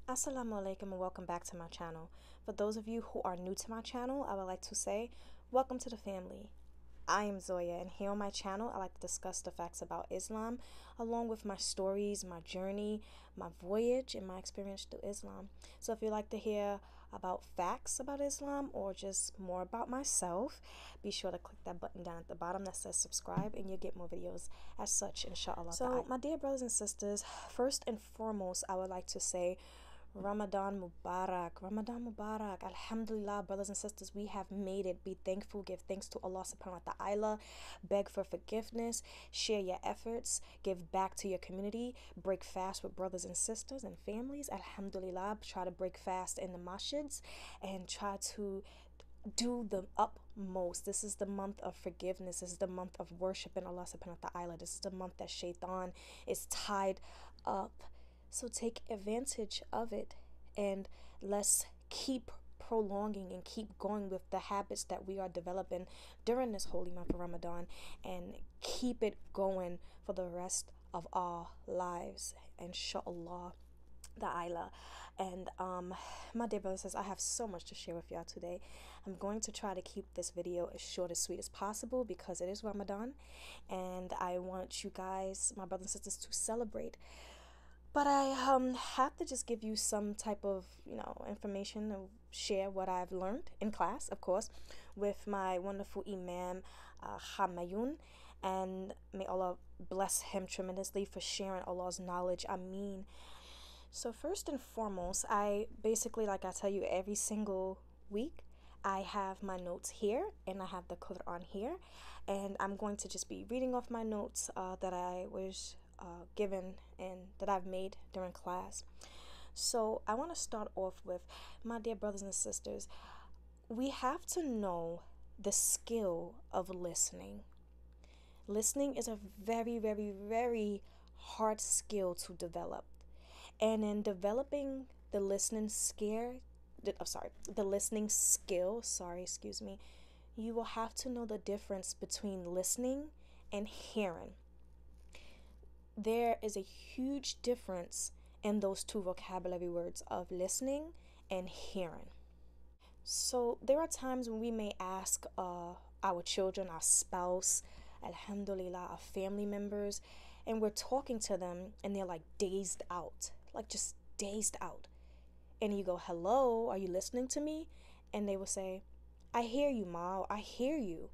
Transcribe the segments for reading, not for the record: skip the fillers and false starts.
Asalaamu Alaikum and welcome back to my channel. For those of you who are new to my channel, I would like to say welcome to the family. I am Zoya, and here on my channel I like to discuss the facts about Islam along with my stories, my journey, my voyage, and my experience through Islam. So if you'd like to hear about facts about Islam or just more about myself, be sure to click that button down at the bottom that says subscribe and you'll get more videos as such, Insha'Allah. So my dear brothers and sisters, first and foremost I would like to say Ramadan Mubarak, Ramadan Mubarak, Alhamdulillah, brothers and sisters, we have made it. Be thankful, give thanks to Allah Subhanahu wa Ta'ala, beg for forgiveness, share your efforts, give back to your community, break fast with brothers and sisters and families, Alhamdulillah, try to break fast in the masjids and try to do the utmost. This is the month of forgiveness. This is the month of worship in Allah Subhanahu wa Ta'ala. This is the month that shaitan is tied up. So take advantage of it and let's keep prolonging and keep going with the habits that we are developing during this holy month of Ramadan and keep it going for the rest of our lives, Insha'Allah. And my dear brothers, I have so much to share with y'all today. I'm going to try to keep this video as short as sweet as possible because it is Ramadan and I want you guys, my brothers and sisters, to celebrate. But I have to just give you some type of, information and share what I've learned in class, of course, with my wonderful Imam, Umyun. And may Allah bless him tremendously for sharing Allah's knowledge. Ameen. So first and foremost, I basically, like I tell you every single week, I have my notes here and I have the Quran here. And I'm going to just be reading off my notes that I was given and that I've made during class. So I want to start off with, my dear brothers and sisters, we have to know the skill of listening. Listening is a very, very, very hard skill to develop. And in developing the listening skill, you will have to know the difference between listening and hearing. There is a huge difference in those two vocabulary words of listening and hearing. So there are times when we may ask our children, our spouse, Alhamdulillah, our family members, and we're talking to them and they're like dazed out, like just dazed out. And you go, hello, are you listening to me? And they will say, I hear you, Ma, I hear you.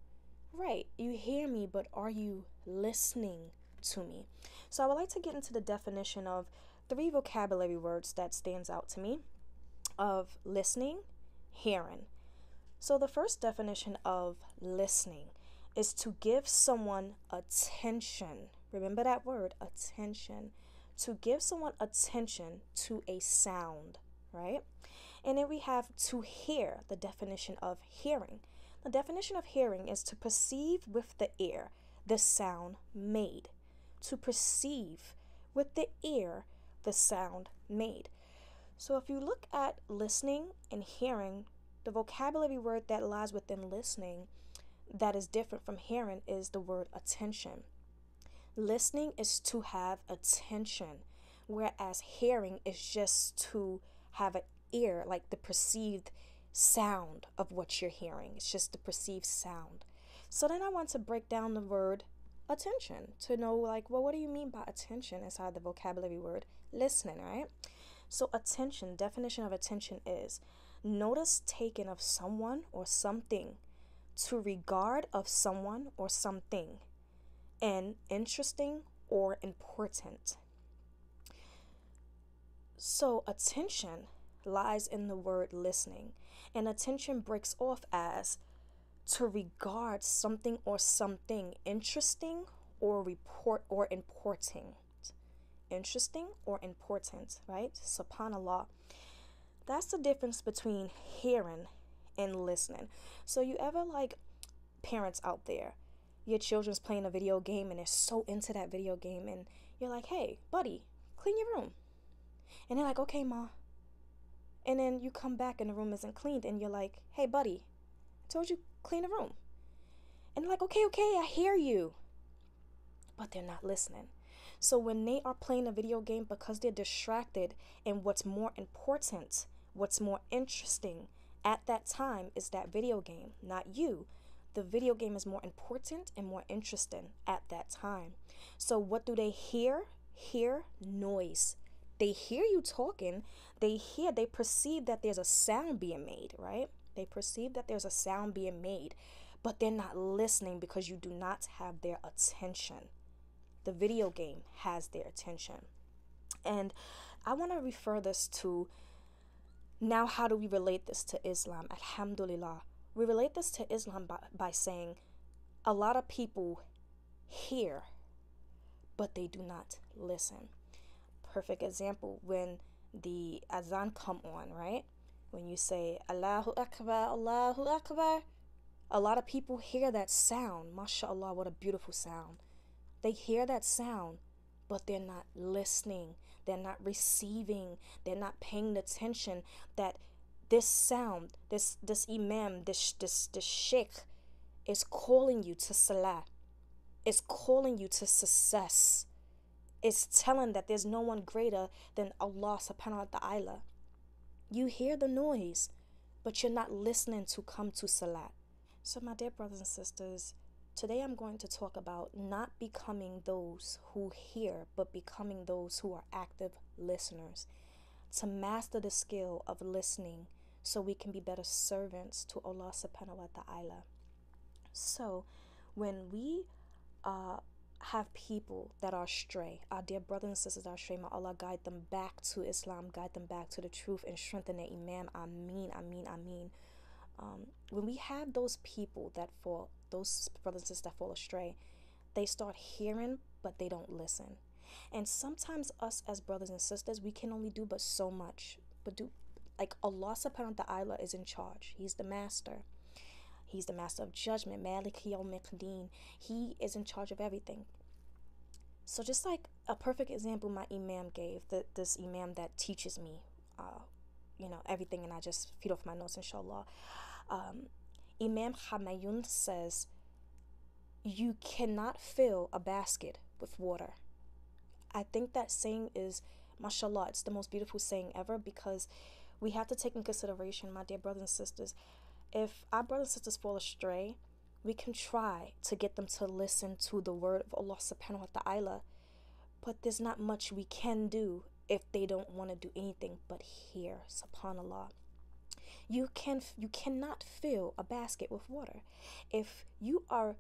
Right, you hear me, but are you listening to me? So I would like to get into the definition of 3 vocabulary words that stands out to me of listening, hearing. So the first definition of listening is to give someone attention. Remember that word, attention. To give someone attention to a sound, right? And then we have to hear, the definition of hearing. The definition of hearing is to perceive with the ear the sound made. To perceive with the ear the sound made. So if you look at listening and hearing, the vocabulary word that lies within listening that is different from hearing is the word attention. Listening is to have attention, whereas hearing is just to have an ear, like the perceived sound of what you're hearing. It's just the perceived sound. So then I want to break down the word attention to know, like, well, what do you mean by attention inside the vocabulary word listening, right? So attention, definition of attention is notice taken of someone or something, to regard of someone or something, and interesting or important. So attention lies in the word listening, and attention breaks off as to regard something or something interesting or important. Interesting or important, right? Subhan'Allah. That's the difference between hearing and listening. So you ever, like, parents out there, your children's playing a video game and they're so into that video game and you're like, hey, buddy, clean your room. And they're like, okay, Ma. And then you come back and the room isn't cleaned and you're like, hey, buddy, I told you clean the room. And they're like, okay, I hear you. But they're not listening. So when they are playing a video game, because they're distracted, and what's more important, what's more interesting at that time is that video game, not you. The video game is more important and more interesting at that time. So what do they hear? Hear noise. They hear you talking. They perceive that there's a sound being made, right? They perceive that there's a sound being made, but they're not listening because you do not have their attention. The video game has their attention. And I want to refer this to, now how do we relate this to Islam? Alhamdulillah. We relate this to Islam by saying a lot of people hear, but they do not listen. Perfect example, when the azan come on, right? When you say Allahu Akbar, Allahu Akbar, a lot of people hear that sound. Masha'Allah, what a beautiful sound. They hear that sound, but they're not listening. They're not receiving. They're not paying attention that this sound, this imam, this sheikh is calling you to salah. It's calling you to success. It's telling that there's no one greater than Allah Subhan'Allah ta'ala. You hear the noise, but you're not listening to come to salah. So my dear brothers and sisters, today I'm going to talk about not becoming those who hear, but becoming those who are active listeners. To master the skill of listening so we can be better servants to Allah Subhanahu wa ta'ala. So when we have people that are astray, our dear brothers and sisters are astray, may Allah guide them back to Islam, guide them back to the truth, and strengthen their Imam. Ameen, Ameen, Ameen. When we have those people that fall, those brothers and sisters that fall astray, they start hearing, but they don't listen. And sometimes us as brothers and sisters, we can only do but so much. But like Allah subhanahu wa ta'ala is in charge. He's the master. He's the master of judgment. Malik yawmiddin. He is in charge of everything. So just like a perfect example my imam gave, this imam that teaches me, everything, and I just feed off my notes, Insha'Allah. Imam Umyun says, you cannot fill a basket with water. I think that saying is, Masha'Allah, it's the most beautiful saying ever, because we have to take in consideration, my dear brothers and sisters, if our brothers and sisters fall astray, we can try to get them to listen to the word of Allah subhanahu wa ta'ala, but there's not much we can do if they don't want to do anything but hear. Subhan'Allah. You cannot fill a basket with water. If you are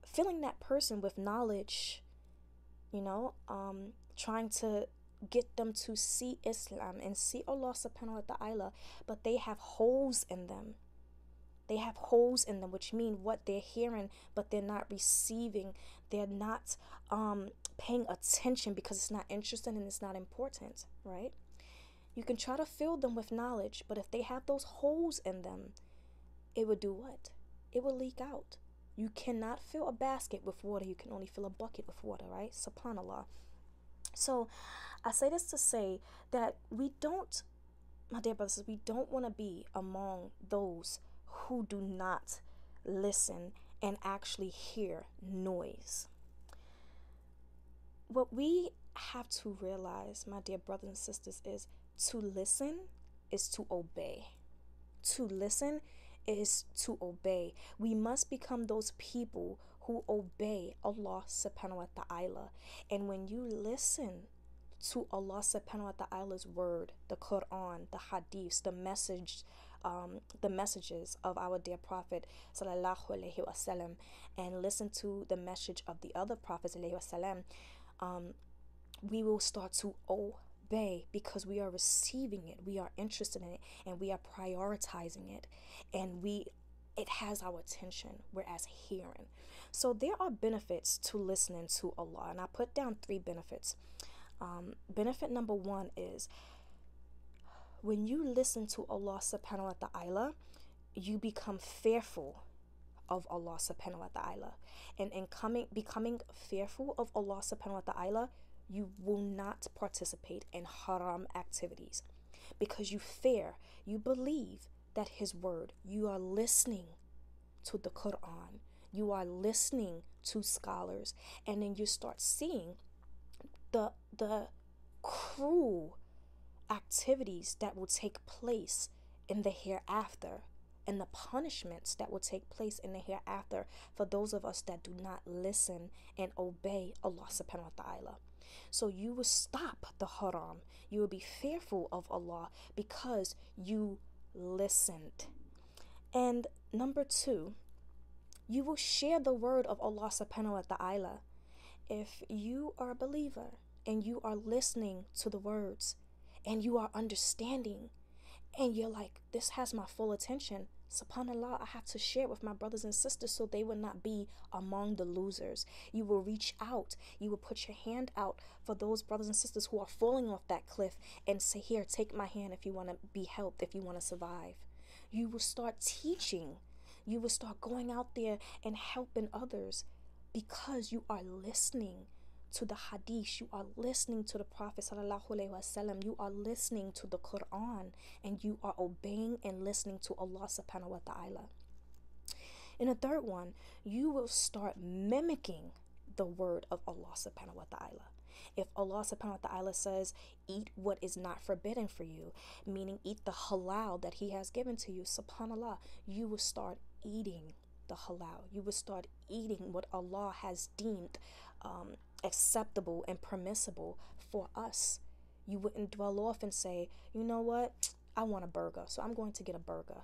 filling that person with knowledge, trying to get them to see Islam and see Allah subhanahu wa ta'ala, but they have holes in them. They have holes in them, which mean what they're hearing, but they're not receiving. They're not paying attention because it's not interesting and it's not important, right? You can try to fill them with knowledge, but if they have those holes in them, it would do what? It will leak out. You cannot fill a basket with water. You can only fill a bucket with water, right? Subhan'Allah. So I say this to say that we don't, my dear brothers, we don't want to be among those who do not listen and actually hear noise. What we have to realize, my dear brothers and sisters, is to listen is to obey. To listen is to obey. We must become those people who obey Allah subhanahu wa ta'ala. And when you listen to Allah subhanahu wa ta'ala's word, the Quran, the hadiths, the messages of our dear Prophet sallallahu alaihi wasallam, and listen to the message of the other prophets alaihi wasallam, we will start to obey because we are receiving it, we are interested in it, and we are prioritizing it, and it has our attention, whereas hearing. So there are benefits to listening to Allah, and I put down 3 benefits. Benefit number 1 is, when you listen to Allah subhanahu wa ta'ala, you become fearful of Allah subhanahu wa ta'ala. And in becoming fearful of Allah subhanahu wa ta'ala, you will not participate in haram activities because you fear, you believe that His word, you are listening to the Quran, you are listening to scholars, and then you start seeing the cruel activities that will take place in the hereafter, and the punishments that will take place in the hereafter for those of us that do not listen and obey Allah subhanahu wa ta'ala. So you will stop the haram. You will be fearful of Allah because you listened. And number 2, you will share the word of Allah subhanahu wa ta'ala. If you are a believer and you are listening to the words and you are understanding and you're like, this has my full attention, Subhan'Allah, I have to share it with my brothers and sisters so they will not be among the losers. You will reach out. You will put your hand out for those brothers and sisters who are falling off that cliff and say, here, take my hand if you want to be helped, if you want to survive. You will start teaching. You will start going out there and helping others because you are listening to the hadith, you are listening to the Prophet sallallahu alaihi wasallam, you are listening to the Quran, and you are obeying and listening to Allah subhanahu wa ta'ala. And the third one, you will start mimicking the word of Allah subhanahu wa ta'ala. If Allah subhanahu wa ta'ala says, eat what is not forbidden for you, meaning eat the halal that He has given to you, Subhan'Allah, you will start eating the halal. You will start eating what Allah has deemed acceptable and permissible for us. You wouldn't dwell off and say, you know what, I want a burger, so I'm going to get a burger.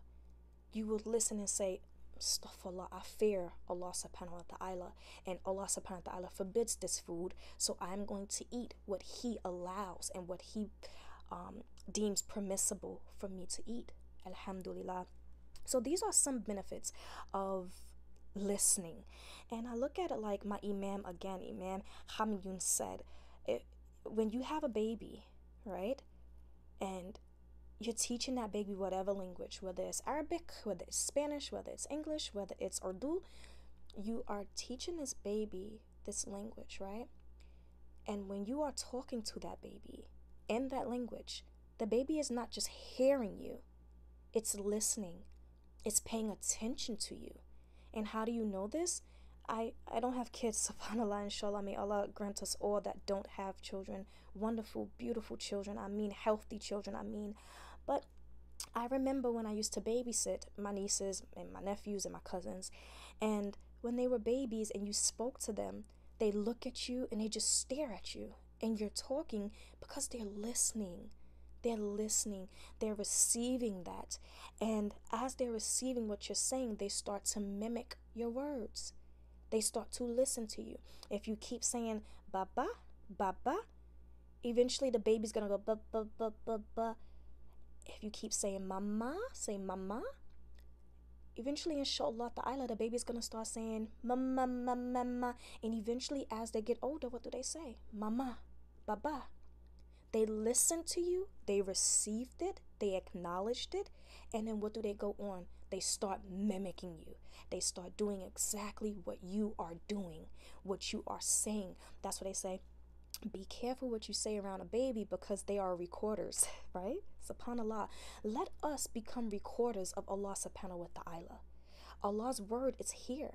You will listen and say, astaghfirullah, I fear Allah subhanahu wa ta'ala, and Allah subhanahu wa ta'ala forbids this food, so I'm going to eat what He allows and what He deems permissible for me to eat. Alhamdulillah. So these are some benefits of listening. And I look at it like my Imam Umyun said, when you have a baby, right, and you're teaching that baby whatever language, whether it's Arabic, whether it's Spanish, whether it's English, whether it's Urdu, you are teaching this baby this language, right? And when you are talking to that baby in that language, the baby is not just hearing you, it's listening, it's paying attention to you. And how do you know this? I don't have kids, Subhan'Allah, Inshallah, may Allah grant us all that don't have children, wonderful, beautiful children, I mean, healthy children, I mean. But I remember when I used to babysit my nieces and my nephews and my cousins, and when they were babies and you spoke to them, they look at you and they just stare at you, and you're talking because they're listening. They're listening, they're receiving that. And as they're receiving what you're saying, they start to mimic your words. They start to listen to you. If you keep saying baba, baba, eventually the baby's gonna go ba ba ba ba ba. If you keep saying mama, say mama, eventually Insha'Allah ta'ala, the baby's gonna start saying mama, mama, mama. And eventually as they get older, what do they say? Mama, baba. They listened to you, they received it, they acknowledged it, and then what do they go on? They start mimicking you. They start doing exactly what you are doing, what you are saying. That's what they say. Be careful what you say around a baby because they are recorders, right? Subhan'Allah. Let us become recorders of Allah subhanahu wa ta'ala. Allah's word is here.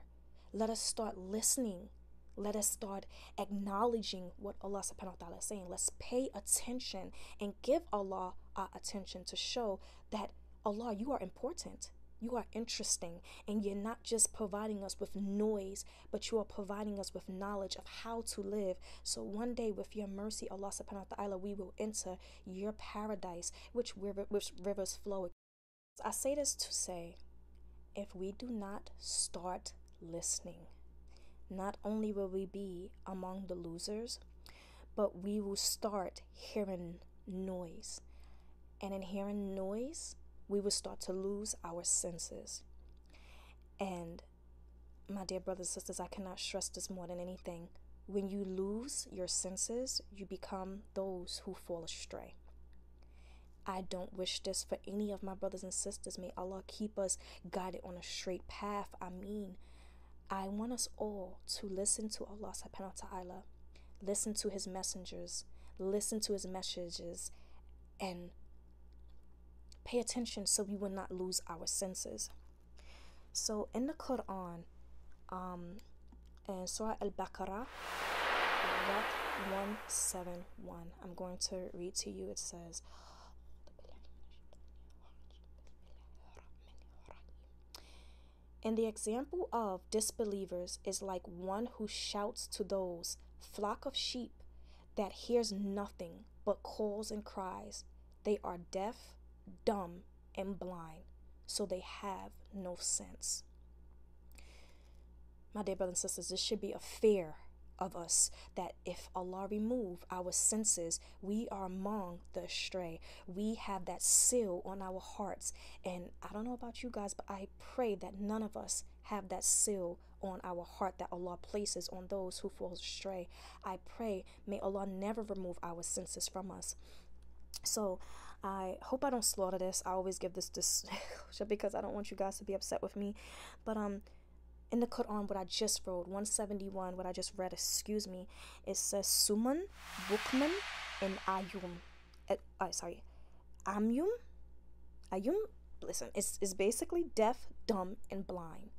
Let us start listening. Let us start acknowledging what Allah subhanahu wa ta'ala is saying. Let's pay attention and give Allah our attention to show that Allah, you are important. You are interesting, and you're not just providing us with noise, but you are providing us with knowledge of how to live. So one day, with your mercy, Allah subhanahu wa ta'ala, we will enter your paradise, which rivers flow. I say this to say, if we do not start listening, not only will we be among the losers, but we will start hearing noise. And in hearing noise, we will start to lose our senses. And my dear brothers and sisters, I cannot stress this more than anything. When you lose your senses, you become those who fall astray. I don't wish this for any of my brothers and sisters. May Allah keep us guided on a straight path. Ameen. I want us all to listen to Allah subhanahu wa ta'ala, listen to His messengers, listen to His messages, and pay attention so we will not lose our senses. So in the Quran, in Surah Al-Baqarah, 171. I'm going to read to you. It says, and the example of disbelievers is like one who shouts to those flock of sheep that hears nothing but calls and cries. They are deaf, dumb, and blind, so they have no sense. My dear brothers and sisters, this should be a fear of us that if Allah remove our senses, we are among the astray. We have that seal on our hearts. And I don't know about you guys, but I pray that none of us have that seal on our heart that Allah places on those who fall astray. I pray, may Allah never remove our senses from us. So I hope I don't slaughter this. I always give this disclosure because I don't want you guys to be upset with me. But in the Quran, what I just wrote, 171, what I just read, excuse me, it says Summun, Bukmun, and Amyun. Ayum, listen, it's basically deaf, dumb, and blind.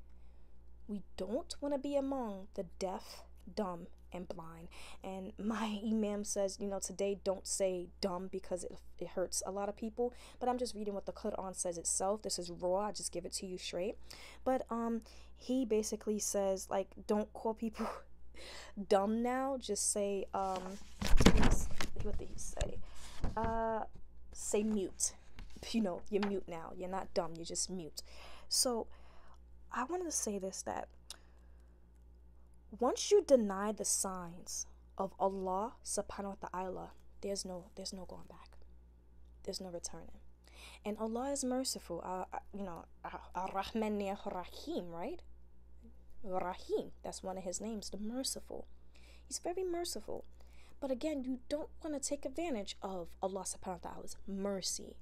We don't want to be among the deaf, dumb, and blind. And my imam says, today don't say dumb because it hurts a lot of people. But I'm just reading what the Quran says itself. This is raw. I just give it to you straight. But he basically says, like, don't call people dumb now. Just say, what did he say? Say mute. You're mute now. You're not dumb. You're just mute. So I wanted to say this, that once you deny the signs of Allah Subhanahu wa Ta'ala, there's no going back. There's no returning. And Allah is merciful. Rahmanir, Rahim, right? Rahim, that's one of his names, the merciful. He's very merciful. But again, you don't want to take advantage of Allah Subhanahu wa Ta'ala's mercy.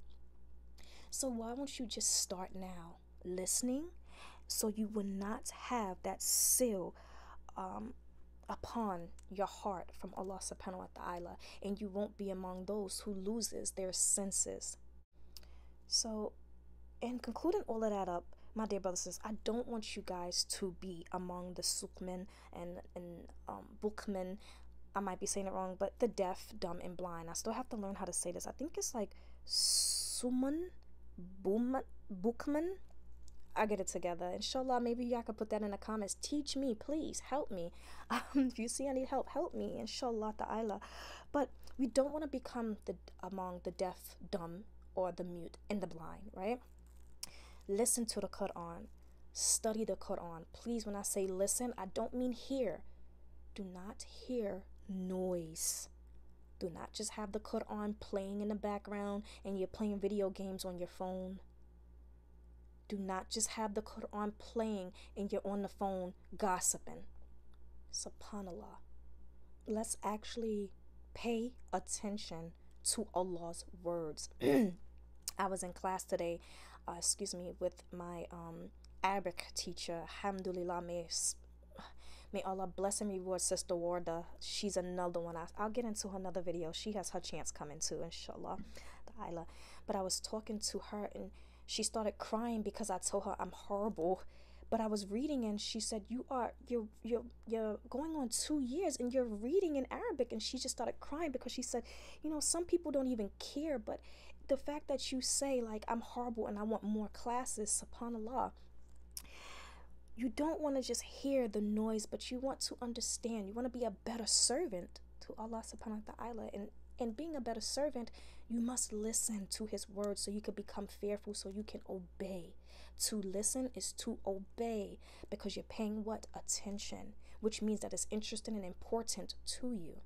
So why won't you just start now listening, so you will not have that seal upon your heart from Allah Subhanahu wa Ta'ala, and you won't be among those who loses their senses. So, in concluding all of that up, my dear brothers and sisters, I don't want you guys to be among the Sukmen and Bukmen. I might be saying it wrong, but the deaf, dumb, and blind. I still have to learn how to say this. I think it's like Summun, Bukman. I get it together. Inshallah, maybe y'all could put that in the comments. Teach me, please. Help me. If you see I need help, help me. Inshallah ta'ala. But we don't want to become among the deaf, dumb, or the mute, and the blind, right? Listen to the Quran. Study the Quran. Please, when I say listen, I don't mean hear. Do not hear noise. Do not just have the Quran playing in the background and you're playing video games on your phone. Do not just have the Quran playing and you're on the phone gossiping. Subhan'Allah. Let's actually pay attention to Allah's words. I was in class today, with my Arabic teacher. Alhamdulillah, may Allah bless and reward Sister Warda. She's another one. I'll get into another video. She has her chance coming too, inshallah. But I was talking to her and she started crying because I told her I'm horrible. But I was reading and she said, you're going on 2 years and you're reading in Arabic. And she just started crying because she said, some people don't even care. But the fact that you say, like, I'm horrible and I want more classes, subhanallah. You don't want to just hear the noise, but you want to understand. You want to be a better servant to Allah subhanahu wa ta'ala. And being a better servant, you must listen to his words so you can become fearful, so you can obey. To listen is to obey because you're paying what? Attention, which means that it's interesting and important to you.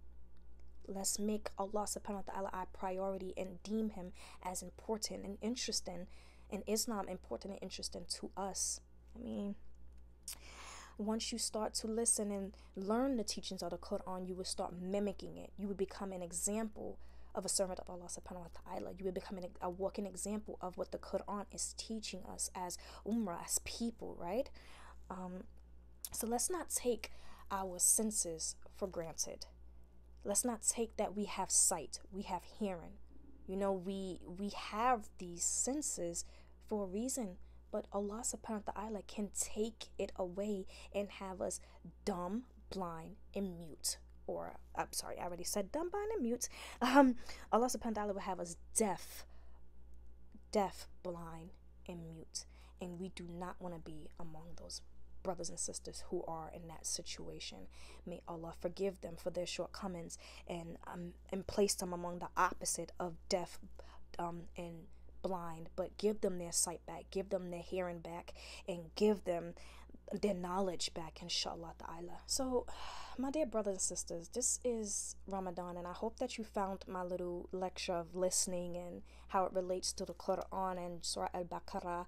Let's make Allah subhanahu wa ta'ala our priority and deem him as important and interesting, and Islam important and interesting to us. Once you start to listen and learn the teachings of the Quran, you will start mimicking it. You will become an example of a servant of Allah subhanahu wa ta'ala. You will become a walking example of what the Quran is teaching us as ummah, as people, right? So let's not take our senses for granted. Let's not take that we have sight, we have hearing. We have these senses for a reason. But Allah subhanahu wa ta'ala can take it away and have us dumb, blind, and mute or I'm sorry, I already said dumb, blind, and mute. Allah subhanahu wa ta'ala will have us deaf, blind, and mute. And we do not want to be among those brothers and sisters who are in that situation. May Allah forgive them for their shortcomings and place them among the opposite of deaf and blind, but give them their sight back, give them their hearing back, and give them their knowledge back, Insha'Allah ta'ala. So, my dear brothers and sisters, this is Ramadan, and I hope that you found my little lecture of listening and how it relates to the Quran and Surah Al-Baqarah,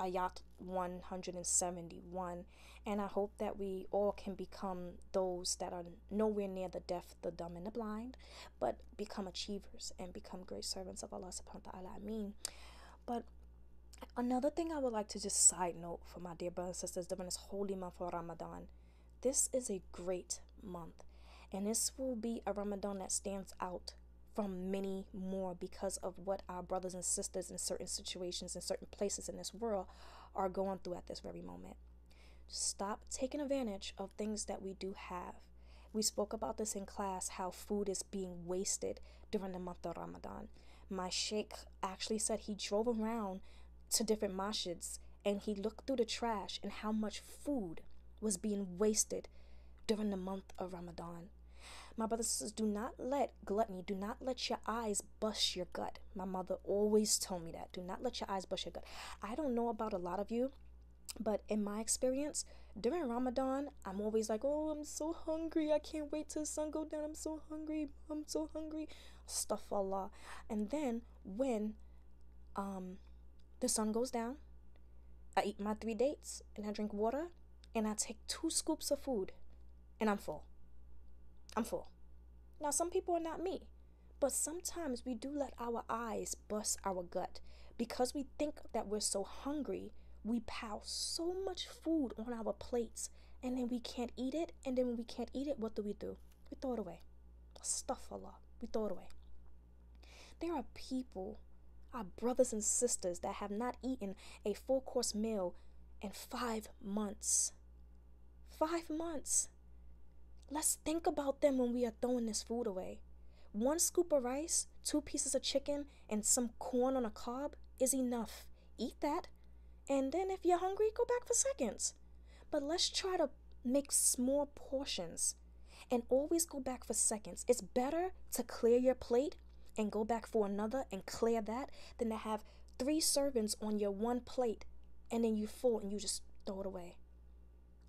ayat 171, and I hope that we all can become those that are nowhere near the deaf, the dumb, and the blind, but become achievers and become great servants of Allah subhanahu wa ta'ala. Ameen. But another thing I would like to just side note for my dear brothers and sisters during this holy month of Ramadan, this is a great month, and this will be a Ramadan that stands out from many more because of what our brothers and sisters in certain situations in certain places in this world are going through at this very moment. Stop taking advantage of things that we do have. We spoke about this in class, how food is being wasted during the month of Ramadan. My sheikh actually said he drove around to different masjids and he looked through the trash and how much food was being wasted during the month of Ramadan. My brothers and sisters, do not let gluttony, do not let your eyes bust your gut. My mother always told me that. Do not let your eyes bust your gut. I don't know about a lot of you, but in my experience, during Ramadan, I'm always like, oh, I'm so hungry. I can't wait till the sun go down. I'm so hungry. I'm so hungry. Astaghfirullah. And then when the sun goes down, I eat my 3 dates and I drink water and I take 2 scoops of food and I'm full. I'm full. Now, some people are not me, but sometimes we do let our eyes bust our gut because we think that we're so hungry. We pile so much food on our plates and then we can't eat it. And then when we can't eat it, what do? We throw it away. Astaghfirullah. We throw it away. There are people, our brothers and sisters, that have not eaten a full-course meal in 5 months. 5 months. Let's think about them when we are throwing this food away. 1 scoop of rice, 2 pieces of chicken, and some corn on a cob is enough. Eat that. And then if you're hungry, go back for seconds. But let's try to make small portions and always go back for seconds. It's better to clear your plate and go back for another and clear that than to have 3 servings on your 1 plate and then you full and you just throw it away.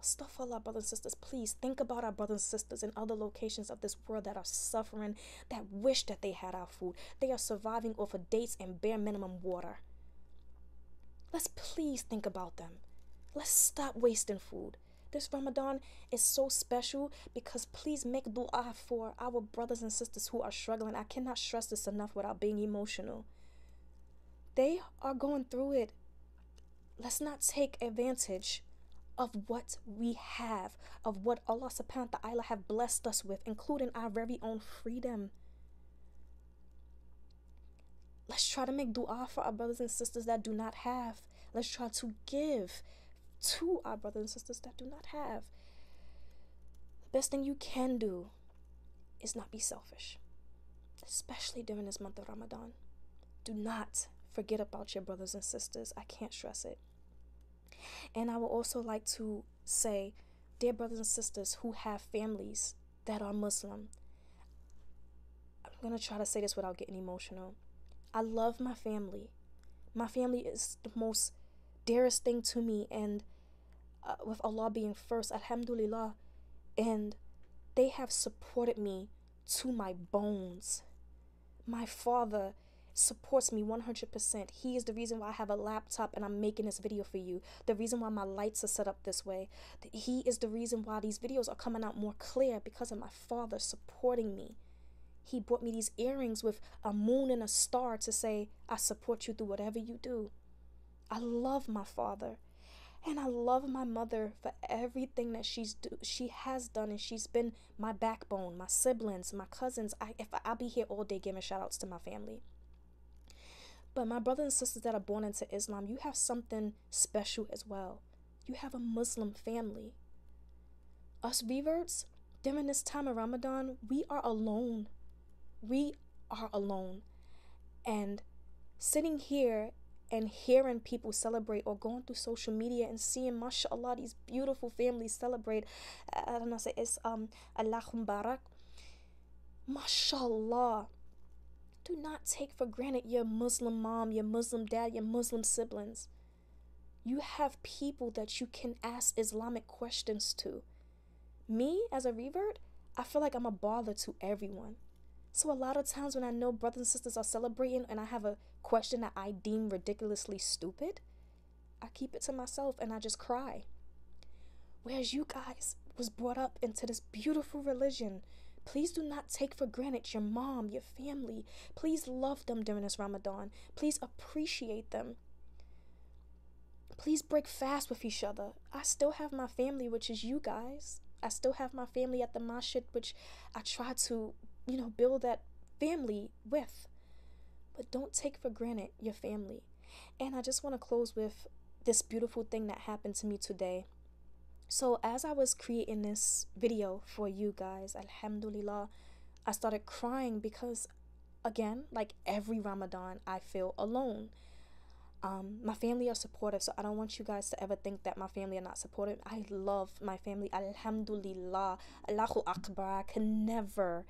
Astaghfirullah, brothers and sisters, please think about our brothers and sisters in other locations of this world that are suffering, that wish that they had our food. They are surviving off of dates and bare minimum water. Let's please think about them. Let's stop wasting food. This Ramadan is so special because please make dua for our brothers and sisters who are struggling. I cannot stress this enough without being emotional. They are going through it. Let's not take advantage of what we have, of what Allah subhanahu wa ta'ala have blessed us with, including our very own freedom. Let's try to make dua for our brothers and sisters that do not have. Let's try to give to our brothers and sisters that do not have. The best thing you can do is not be selfish, especially during this month of Ramadan. Do not forget about your brothers and sisters. I can't stress it. And I would also like to say, dear brothers and sisters who have families that are Muslim, I'm going to try to say this without getting emotional. I love my family. My family is the most dearest thing to me, and with Allah being first, alhamdulillah, and they have supported me to my bones. My father supports me 100%. He is the reason why I have a laptop and I'm making this video for you. The reason why my lights are set up this way. He is the reason why these videos are coming out more clear, because of my father supporting me. He bought me these earrings with a moon and a star to say, I support you through whatever you do. I love my father. And I love my mother for everything that she has done, and she's been my backbone, my siblings, my cousins. I'll be here all day giving shout outs to my family. But my brothers and sisters that are born into Islam, you have something special as well. You have a Muslim family. Us reverts, during this time of Ramadan, we are alone. We are alone. And sitting here and hearing people celebrate, or going through social media and seeing, Masha'Allah, these beautiful families celebrate, I don't know, say it's Allahum Barak, Masha'Allah. Do not take for granted your Muslim mom, your Muslim dad, your Muslim siblings. You have people that you can ask Islamic questions to. Me, as a revert, I feel like I'm a bother to everyone. So a lot of times when I know brothers and sisters are celebrating and I have a question that I deem ridiculously stupid, I keep it to myself and I just cry. Whereas you guys was brought up into this beautiful religion. Please do not take for granted your mom, your family. Please love them during this Ramadan. Please appreciate them. Please break fast with each other. I still have my family, which is you guys. I still have my family at the masjid, which I try to, build that family with. But don't take for granted your family. And I just want to close with this beautiful thing that happened to me today. So as I was creating this video for you guys, alhamdulillah, I started crying because, again, like every Ramadan, I feel alone. My family are supportive, so I don't want you guys to ever think that my family are not supportive. I love my family, alhamdulillah, Allahu Akbar. I can never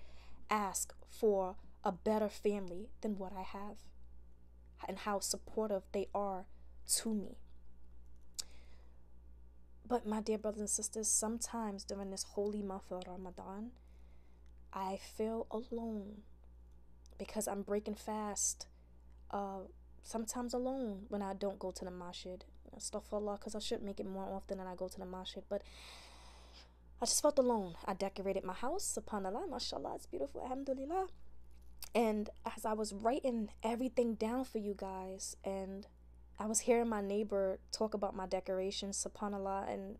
ask for a better family than what I have, and how supportive they are to me. But my dear brothers and sisters, sometimes during this holy month of Ramadan, I feel alone because I'm breaking fast. Sometimes alone when I don't go to the masjid. Astaghfirullah, because I should make it more often than I go to the masjid. But I just felt alone. I decorated my house. Subhan'Allah, Masha'Allah, it's beautiful, alhamdulillah. And as I was writing everything down for you guys, and I was hearing my neighbor talk about my decorations, Subhan'Allah, and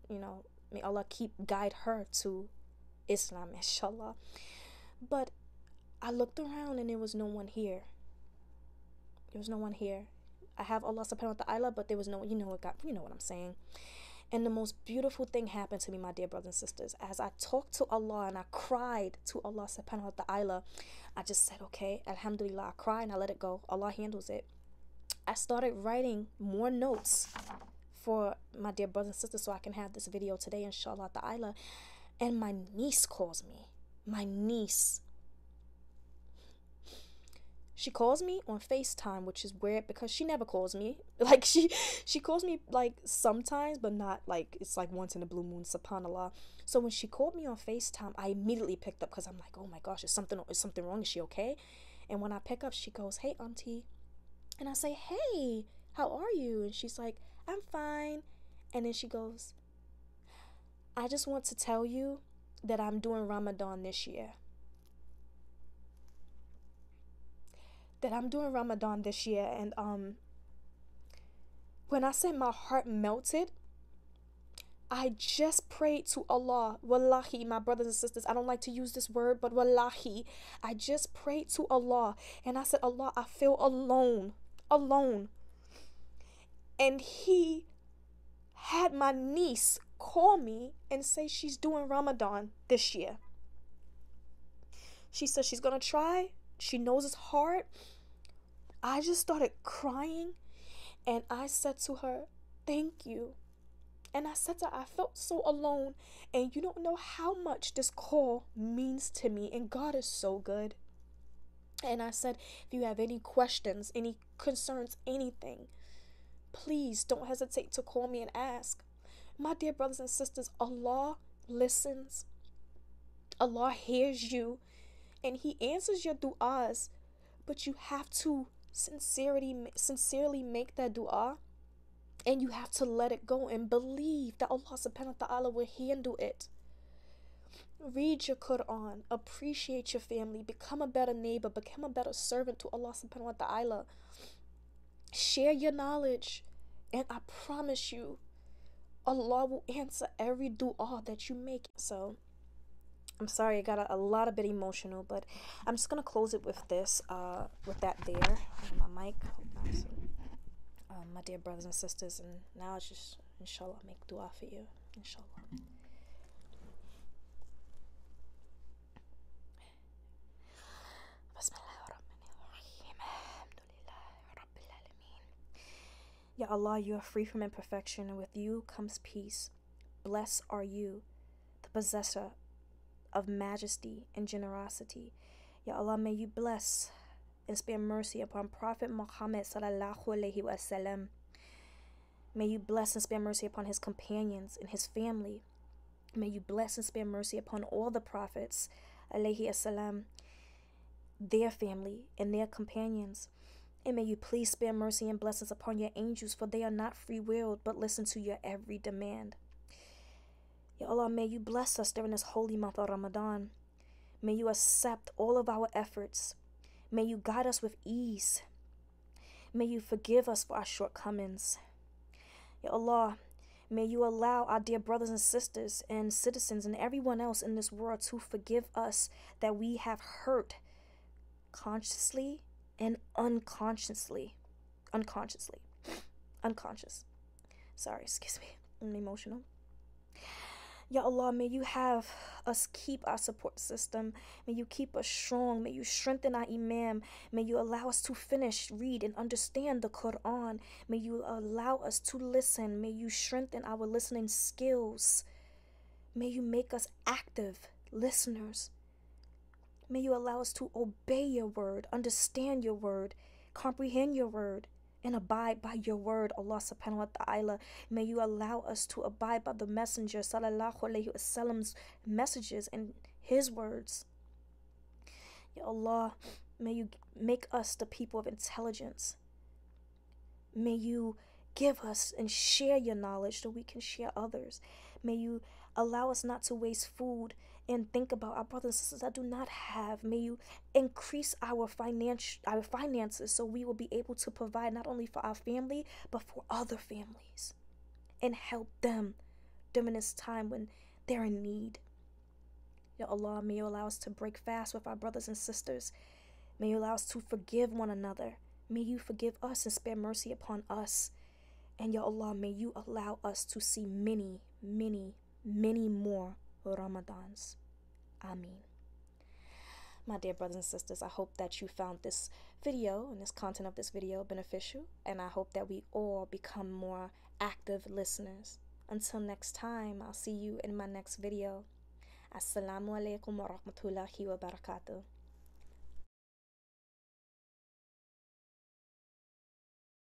may Allah guide her to Islam, Inshallah. But I looked around and there was no one here. There was no one here. I have Allah Subhanahu wa Ta'ala, but there was no, you know what I'm saying. And the most beautiful thing happened to me, my dear brothers and sisters. As I talked to Allah and I cried to Allah Subhanahu wa Ta'ala, I just said, okay, alhamdulillah, I cried and I let it go. Allah handles it. I started writing more notes for my dear brothers and sisters so I can have this video today, Inshallah Ta'ala. And my niece calls me. My niece. She calls me on FaceTime, which is weird because she never calls me. Like she calls me like sometimes, but not like, it's like once in a blue moon, Subhan'Allah. So when she called me on FaceTime, I immediately picked up because I'm like, oh my gosh, is something wrong? Is she okay? And when I pick up, she goes, hey, auntie. And I say, hey, how are you? And she's like, I'm fine. And then she goes, I just want to tell you that I'm doing Ramadan this year. And when I said my heart melted, I just prayed to Allah. Wallahi, my brothers and sisters, I don't like to use this word, but wallahi, I just prayed to Allah and I said, Allah, I feel alone. And He had my niece call me and say she's doing Ramadan this year. She said she's gonna try. She knows it's hard. I just started crying and I said to her, thank you. And I said to her, I felt so alone, and you don't know how much this call means to me, and God is so good. And I said, if you have any questions, any concerns, anything, please don't hesitate to call me and ask. My dear brothers and sisters, Allah listens. Allah hears you and He answers your du'as, but you have to sincerely make that du'a, and you have to let it go and believe that Allah Subhanahu wa Ta'ala will handle it. Read your Quran, appreciate your family, become a better neighbor, become a better servant to Allah Subhanahu wa Ta'ala. Share your knowledge, and I promise you, Allah will answer every dua that you make. So, I'm sorry, I got a lot of bit emotional, but I'm just gonna close it with this, with that there on my mic. My dear brothers and sisters, and now it's just, Inshallah, make dua for you, Inshallah. Ya Allah, you are free from imperfection, and with you comes peace. Blessed are you, the possessor of majesty and generosity. Ya Allah, may you bless and spare mercy upon Prophet Muhammad sallallahu alaihi wasallam. May you bless and spare mercy upon his companions and his family. May you bless and spare mercy upon all the prophets, alayhi assalam, their family and their companions. And may you please spare mercy and blessings upon your angels, for they are not free-willed, but listen to your every demand. Ya Allah, may you bless us during this holy month of Ramadan. May you accept all of our efforts. May you guide us with ease. May you forgive us for our shortcomings. Ya Allah, may you allow our dear brothers and sisters and citizens and everyone else in this world to forgive us that we have hurt consciously and unconsciously. Unconscious. Sorry, excuse me. I'm emotional. Ya Allah, may you have us keep our support system. May you keep us strong. May you strengthen our imam. May you allow us to finish, read, and understand the Quran. May you allow us to listen. May you strengthen our listening skills. May you make us active listeners. May you allow us to obey your word, understand your word, comprehend your word, and abide by your word, Allah subhanahu wa ta'ala. May you allow us to abide by the messenger sallallahu alaihi wasallam's messages and his words. Ya Allah, may you make us the people of intelligence. May you give us and share your knowledge so we can share others. May you allow us not to waste food and think about our brothers and sisters that do not have. May you increase our finances so we will be able to provide not only for our family but for other families and help them during this time when they're in need. Ya Allah, may you allow us to break fast with our brothers and sisters. May you allow us to forgive one another. May you forgive us and spare mercy upon us. And Ya Allah, may you allow us to see many, many, many more Ramadans. Ameen. My dear brothers and sisters, I hope that you found this video and this content of this video beneficial, and I hope that we all become more active listeners. Until next time, I'll see you in my next video. Asalaamu Alaikum wa rahmatullahi wa barakatuh.